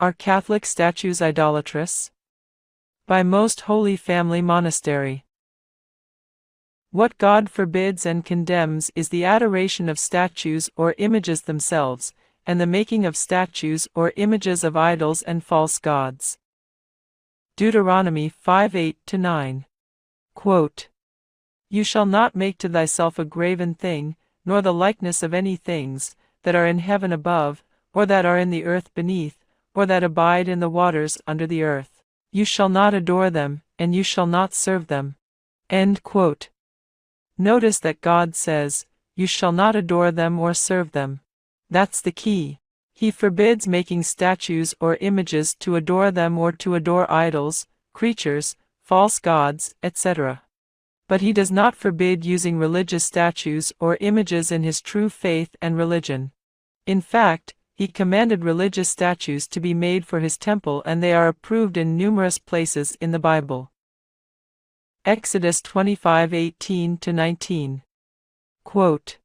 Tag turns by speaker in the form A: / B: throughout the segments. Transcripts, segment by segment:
A: Are Catholic statues idolatrous? By Most Holy Family Monastery. What God forbids and condemns is the adoration of statues or images themselves, and the making of statues or images of idols and false gods. Deuteronomy 5:8-9. Quote, "You shall not make to thyself a graven thing, nor the likeness of any things, that are in heaven above, or that are in the earth beneath, or that abide in the waters under the earth. You shall not adore them, and you shall not serve them." End quote. Notice that God says, you shall not adore them or serve them. That's the key. He forbids making statues or images to adore them or to adore idols, creatures, false gods, etc. But he does not forbid using religious statues or images in his true faith and religion. In fact, he commanded religious statues to be made for his temple, and they are approved in numerous places in the Bible. Exodus 25:18-19. Quote,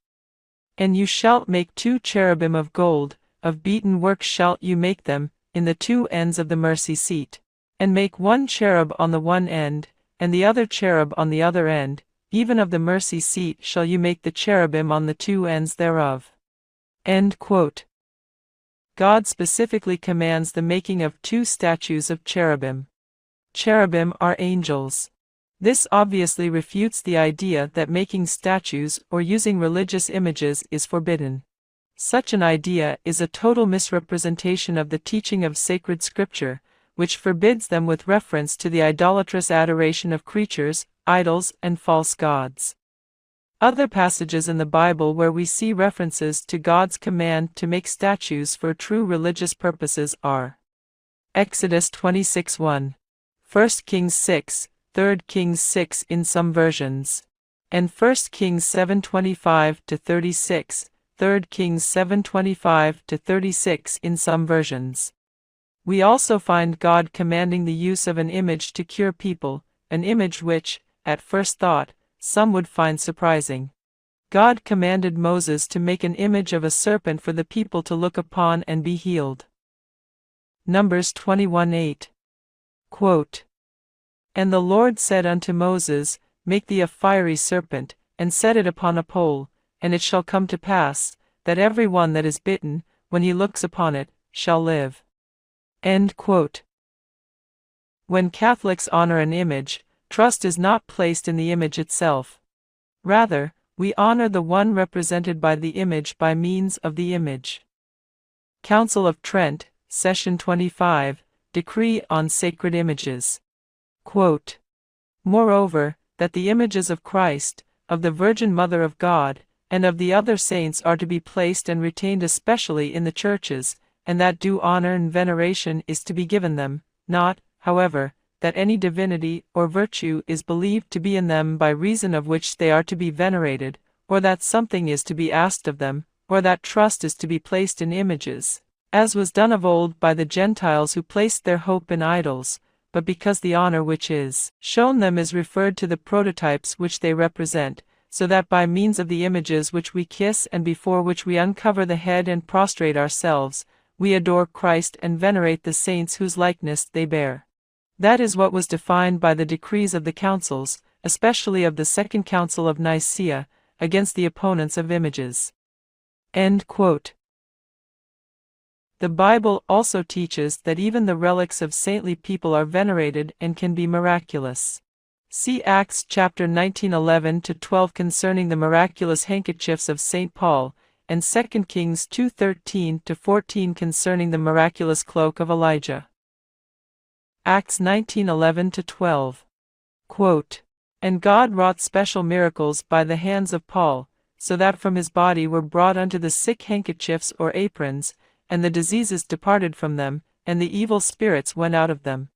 A: "And you shalt make 2 cherubim of gold, of beaten work shalt you make them, in the 2 ends of the mercy seat. And make 1 cherub on the one end, and the other cherub on the other end, even of the mercy seat shall you make the cherubim on the 2 ends thereof." End quote. God specifically commands the making of 2 statues of cherubim. Cherubim are angels. This obviously refutes the idea that making statues or using religious images is forbidden. Such an idea is a total misrepresentation of the teaching of sacred scripture, which forbids them with reference to the idolatrous adoration of creatures, idols, and false gods. Other passages in the Bible where we see references to God's command to make statues for true religious purposes are Exodus 26:1, 1 Kings 6, 3 Kings 6 in some versions, and 1 Kings 7:25-36, 3 Kings 7:25-36 in some versions. We also find God commanding the use of an image to cure people, an image which, at first thought, some would find surprising. God commanded Moses to make an image of a serpent for the people to look upon and be healed. Numbers 21:8. Quote, "And the Lord said unto Moses, Make thee a fiery serpent, and set it upon a pole, and it shall come to pass, that every one that is bitten, when he looks upon it, shall live." End quote. When Catholics honor an image, trust is not placed in the image itself. Rather, we honor the one represented by the image by means of the image. Council of Trent, Session 25, Decree on Sacred Images. Quote, "Moreover, that the images of Christ, of the Virgin Mother of God, and of the other saints are to be placed and retained especially in the churches, and that due honor and veneration is to be given them, not, however, that any divinity or virtue is believed to be in them by reason of which they are to be venerated, or that something is to be asked of them, or that trust is to be placed in images, as was done of old by the Gentiles who placed their hope in idols, but because the honor which is shown them is referred to the prototypes which they represent, so that by means of the images which we kiss and before which we uncover the head and prostrate ourselves, we adore Christ and venerate the saints whose likeness they bear. That is what was defined by the decrees of the councils, especially of the Second Council of Nicaea, against the opponents of images." End quote. The Bible also teaches that even the relics of saintly people are venerated and can be miraculous. See Acts chapter 19:11-12 concerning the miraculous handkerchiefs of St. Paul, and 2 Kings 2:13-14 concerning the miraculous cloak of Elijah. Acts 19:11-12. Quote, "And God wrought special miracles by the hands of Paul, so that from his body were brought unto the sick handkerchiefs or aprons, and the diseases departed from them, and the evil spirits went out of them."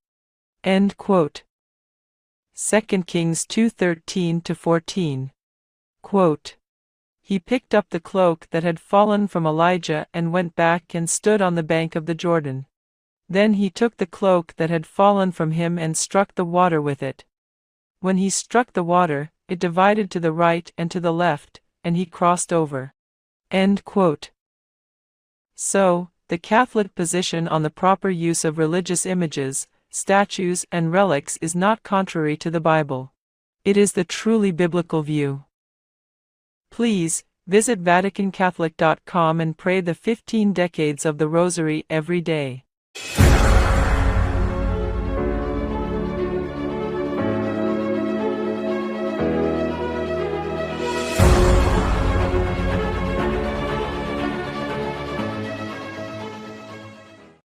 A: End quote. 2 Kings 2:13-14. Quote, "He picked up the cloak that had fallen from Elijah and went back and stood on the bank of the Jordan. Then he took the cloak that had fallen from him and struck the water with it. When he struck the water, it divided to the right and to the left, and he crossed over." End quote. So, The Catholic position on the proper use of religious images, statues, and relics is not contrary to the Bible. It is the truly biblical view. Please visit VaticanCatholic.com and pray the 15 decades of the Rosary every day.